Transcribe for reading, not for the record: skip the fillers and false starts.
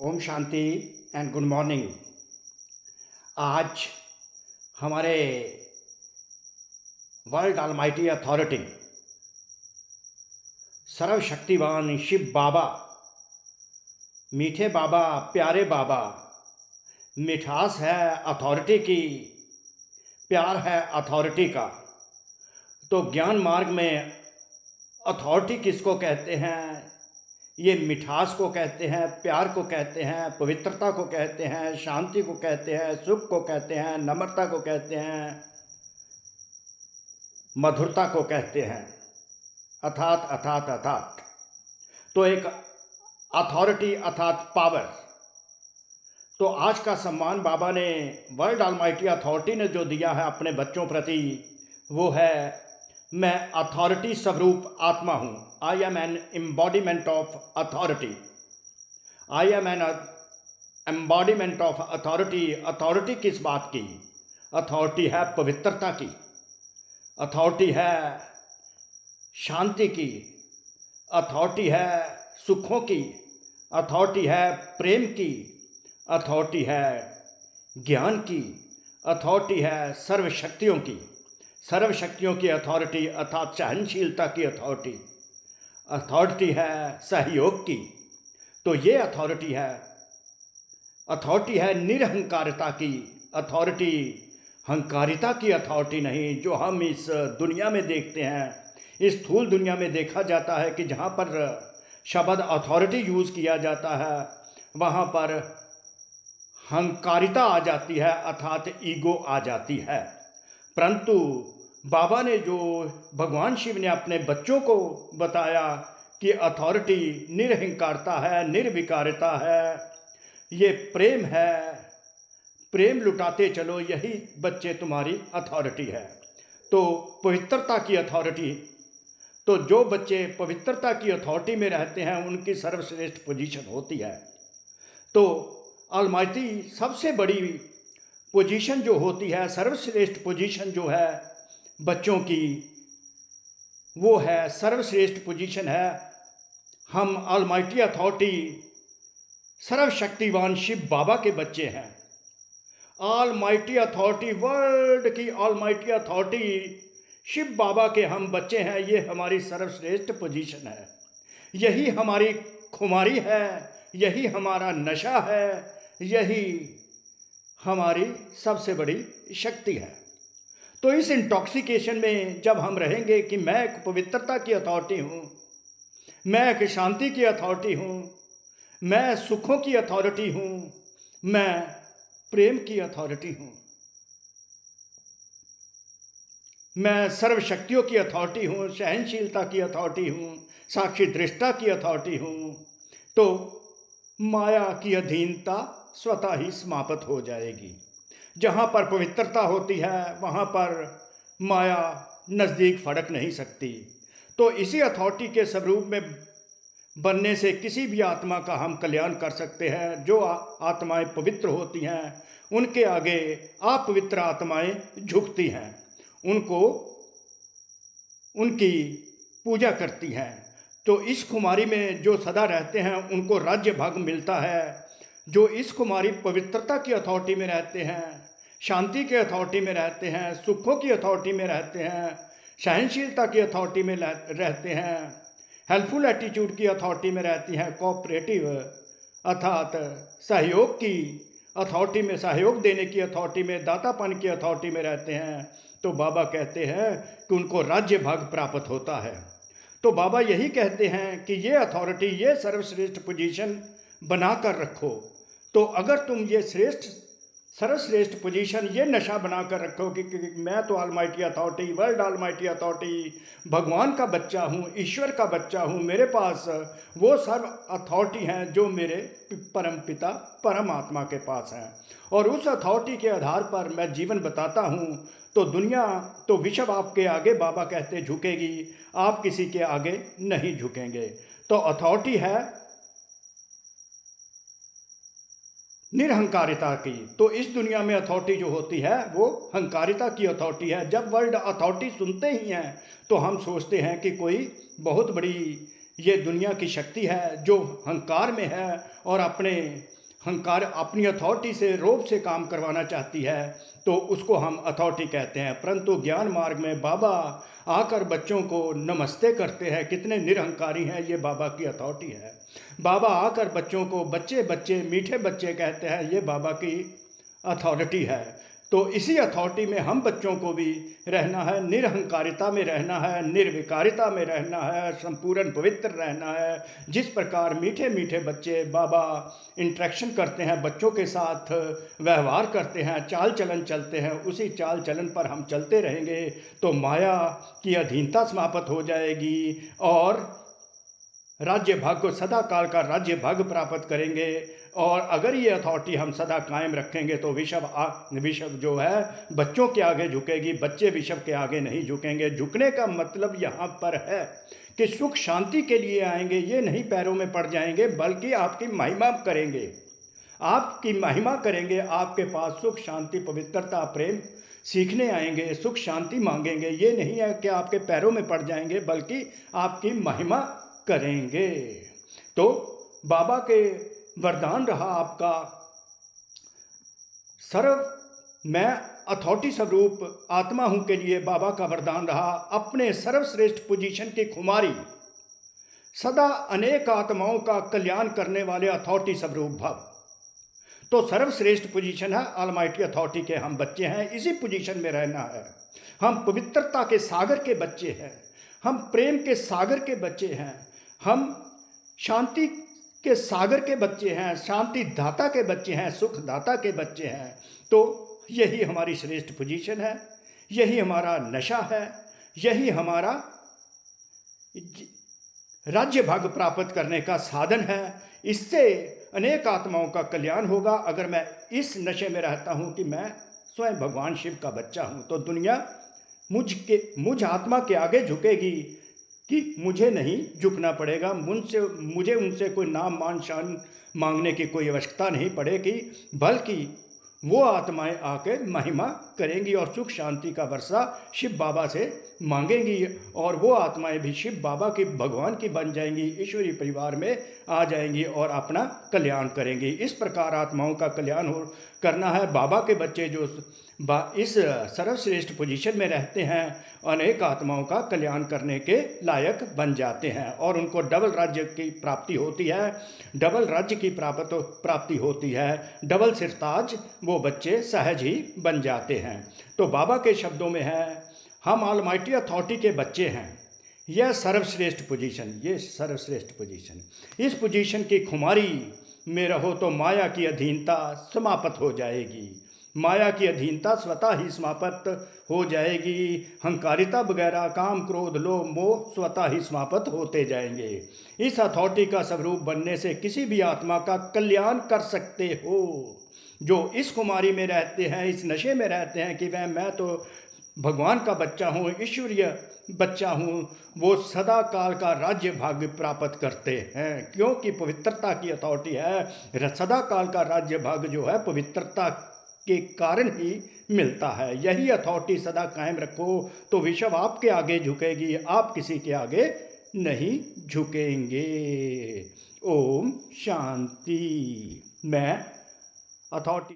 Om Shanti and good morning. आज हमारे world almighty authority सर्वशक्तिवान शिव बाबा, मीठे बाबा, प्यारे बाबा, मिठास है अथॉरिटी की, प्यार है अथॉरिटी का। तो ज्ञान मार्ग में अथॉरिटी किसको कहते हैं? ये मिठास को कहते हैं, प्यार को कहते हैं, पवित्रता को कहते हैं, शांति को कहते हैं, सुख को कहते हैं, नम्रता को कहते हैं, मधुरता को कहते हैं। अर्थात अर्थात अर्थात तो एक अथॉरिटी अर्थात पावर। तो आज का सम्मान बाबा ने, वर्ल्ड ऑलमाइटी अथॉरिटी ने जो दिया है अपने बच्चों प्रति, वो है मैं अथॉरिटी स्वरूप आत्मा हूं। I am an embodiment of authority. I am an embodiment of authority. Authority किस बात की? अथॉरिटी है पवित्रता की, अथॉरिटी है शांति की, अथॉरिटी है सुखों की, अथॉरिटी है प्रेम की, अथॉरिटी है ज्ञान की, अथॉरिटी है सर्वशक्तियों की। सर्वशक्तियों की अथॉरिटी अर्थात सहनशीलता की अथॉरिटी, अथॉरिटी है सहयोग की। तो ये अथॉरिटी है निरहंकारिता की अथॉरिटी। हंकारिता की अथॉरिटी नहीं, जो हम इस दुनिया में देखते हैं। इस स्थूल दुनिया में देखा जाता है कि जहाँ पर शब्द अथॉरिटी यूज़ किया जाता है, वहाँ पर हंकारिता आ जाती है अर्थात ईगो आ जाती है। परंतु बाबा ने, जो भगवान शिव ने अपने बच्चों को बताया कि अथॉरिटी निरहंकारता है, निर्विकारिता है, ये प्रेम है, प्रेम लुटाते चलो, यही बच्चे तुम्हारी अथॉरिटी है। तो पवित्रता की अथॉरिटी, तो जो बच्चे पवित्रता की अथॉरिटी में रहते हैं उनकी सर्वश्रेष्ठ पोजीशन होती है। तो ऑलमाइटी सबसे बड़ी पोजीशन जो होती है, सर्वश्रेष्ठ पोजीशन जो है बच्चों की, वो है सर्वश्रेष्ठ पोजीशन है। हम ऑलमाइटी अथॉरिटी सर्वशक्तिवान शिव बाबा के बच्चे हैं। ऑलमाइटी अथॉरिटी, वर्ल्ड की ऑलमाइटी अथॉरिटी शिव बाबा के हम बच्चे हैं। ये हमारी सर्वश्रेष्ठ पोजीशन है, यही हमारी खुमारी है, यही हमारा नशा है, यही हमारी सबसे बड़ी शक्ति है। तो इस इंटॉक्सिकेशन में जब हम रहेंगे कि मैं एक पवित्रता की अथॉरिटी हूँ, मैं एक शांति की अथॉरिटी हूँ, मैं सुखों की अथॉरिटी हूँ, मैं प्रेम की अथॉरिटी हूँ, मैं सर्वशक्तियों की अथॉरिटी हूँ, सहनशीलता की अथॉरिटी हूँ, साक्षी दृष्टा की अथॉरिटी हूँ, तो माया की अधीनता स्वतः ही समाप्त हो जाएगी। जहाँ पर पवित्रता होती है वहाँ पर माया नज़दीक फड़क नहीं सकती। तो इसी अथॉरिटी के स्वरूप में बनने से किसी भी आत्मा का हम कल्याण कर सकते हैं। जो आत्माएं पवित्र होती हैं उनके आगे अपवित्र आत्माएं झुकती हैं, उनको उनकी पूजा करती हैं। तो इस कुमारी में जो सदा रहते हैं उनको राज्य भाग मिलता है। जो इस कुमारी पवित्रता की अथॉरिटी में रहते हैं, शांति के अथॉरिटी में रहते हैं, सुखों की अथॉरिटी में रहते हैं, सहनशीलता की अथॉरिटी में रहते हैं, हेल्पफुल एटीट्यूड की अथॉरिटी में रहती हैं, कोऑपरेटिव अर्थात सहयोग की अथॉरिटी में, सहयोग देने की अथॉरिटी में, दातापन की अथॉरिटी में रहते हैं, तो बाबा कहते हैं कि उनको राज्य भाग प्राप्त होता है। तो बाबा यही कहते हैं कि ये अथॉरिटी, ये सर्वश्रेष्ठ पोजीशन बनाकर रखो। तो अगर तुम ये सर्वश्रेष्ठ पोजीशन, ये नशा बनाकर रखो कि मैं तो almighty authority, world almighty authority, भगवान का बच्चा हूँ, ईश्वर का बच्चा हूँ, मेरे पास वो सर्व अथॉरिटी हैं जो मेरे परम पिता परमात्मा के पास हैं, और उस अथॉरिटी के आधार पर मैं जीवन बताता हूँ, तो दुनिया, तो विश्व आपके आगे बाबा कहते झुकेगी, आप किसी के आगे नहीं झुकेंगे। तो अथॉरिटी है निरहंकारिता की। तो इस दुनिया में अथॉरिटी जो होती है वो हंकारिता की अथॉरिटी है। जब वर्ल्ड अथॉरिटी सुनते ही हैं तो हम सोचते हैं कि कोई बहुत बड़ी ये दुनिया की शक्ति है जो हंकार में है और अपनी अथॉरिटी से रोब से काम करवाना चाहती है, तो उसको हम अथॉरिटी कहते हैं। परंतु ज्ञान मार्ग में बाबा आकर बच्चों को नमस्ते करते हैं। कितने निरहंकारी हैं, ये बाबा की अथॉरिटी है। बाबा आकर बच्चों को बच्चे बच्चे मीठे बच्चे कहते हैं, ये बाबा की अथॉरिटी है। तो इसी अथॉरिटी में हम बच्चों को भी रहना है, निरहंकारिता में रहना है, निर्विकारिता में रहना है, संपूर्ण पवित्र रहना है। जिस प्रकार मीठे मीठे बच्चे बाबा इंटरेक्शन करते हैं, बच्चों के साथ व्यवहार करते हैं, चाल चलन चलते हैं, उसी चाल चलन पर हम चलते रहेंगे तो माया की अधीनता समाप्त हो जाएगी और राज्य भाग को सदा काल का राज्य भाग प्राप्त करेंगे। और अगर ये अथॉरिटी हम सदा कायम रखेंगे तो विश्व जो है बच्चों के आगे झुकेगी, बच्चे विश्व के आगे नहीं झुकेंगे। झुकने का मतलब यहाँ पर है कि सुख शांति के लिए आएंगे, ये नहीं पैरों में पड़ जाएंगे, बल्कि आपकी महिमा करेंगे, आपकी महिमा करेंगे। आपके पास सुख शांति पवित्रता प्रेम सीखने आएंगे, सुख शांति मांगेंगे। ये नहीं है कि आपके पैरों में पड़ जाएंगे, बल्कि आपकी महिमा करेंगे। तो बाबा के वरदान रहा आपका सर्व मैं अथॉरिटी स्वरूप आत्मा हूं के लिए बाबा का वरदान रहा, अपने सर्वश्रेष्ठ पोजीशन की खुमारी, सदा अनेक आत्माओं का कल्याण करने वाले अथॉरिटी स्वरूप भव। तो सर्वश्रेष्ठ पोजीशन है ऑलमाइटी अथॉरिटी के, हम बच्चे हैं, इसी पोजीशन में रहना है। हम पवित्रता के सागर के बच्चे हैं, हम प्रेम के सागर के बच्चे हैं, हम शांति के सागर के बच्चे हैं, शांति दाता के बच्चे हैं, सुख दाता के बच्चे हैं। तो यही हमारी श्रेष्ठ पोजीशन है, यही हमारा नशा है, यही हमारा राज्य भाग प्राप्त करने का साधन है। इससे अनेक आत्माओं का कल्याण होगा। अगर मैं इस नशे में रहता हूं कि मैं स्वयं भगवान शिव का बच्चा हूं, तो दुनिया मुझ आत्मा के आगे झुकेगी कि मुझे नहीं झुकना पड़ेगा, मुझे उनसे कोई नाम मान शान मांगने की कोई आवश्यकता नहीं पड़ेगी, बल्कि वो आत्माएं आकर महिमा करेंगी और सुख शांति का वर्षा शिव बाबा से मांगेंगी। और वो आत्माएं भी शिव बाबा की भगवान की बन जाएंगी, ईश्वरीय परिवार में आ जाएंगी और अपना कल्याण करेंगी। इस प्रकार आत्माओं का कल्याण करना है। बाबा के बच्चे जो इस सर्वश्रेष्ठ पोजीशन में रहते हैं, अनेक आत्माओं का कल्याण करने के लायक बन जाते हैं और उनको डबल राज्य की प्राप्ति होती है, डबल राज्य की प्राप्ति होती है, डबल सिरताज वो बच्चे सहज ही बन जाते हैं। तो बाबा के शब्दों में है, हम ऑलमाइटी अथॉरिटी के बच्चे हैं। यह सर्वश्रेष्ठ पोजीशन, ये सर्वश्रेष्ठ पोजीशन, इस पोजीशन की खुमारी में रहो तो माया की अधीनता समाप्त हो जाएगी, माया की अधीनता स्वतः ही समाप्त हो जाएगी। हंकारिता वगैरह काम क्रोध लोभ मोह स्वतः ही समाप्त होते जाएंगे। इस अथॉरिटी का स्वरूप बनने से किसी भी आत्मा का कल्याण कर सकते हो। जो इस कुमारी में रहते हैं, इस नशे में रहते हैं कि मैं तो भगवान का बच्चा हूँ, ईश्वरीय बच्चा हूँ, वो सदा काल का राज्य भाग्य प्राप्त करते हैं, क्योंकि पवित्रता की अथॉरिटी है। सदा काल का राज्य भाग्य जो है पवित्रता के कारण ही मिलता है। यही अथॉरिटी सदा कायम रखो तो विश्व आपके आगे झुकेगी, आप किसी के आगे नहीं झुकेंगे। ओम शांति। मैं अथॉरिटी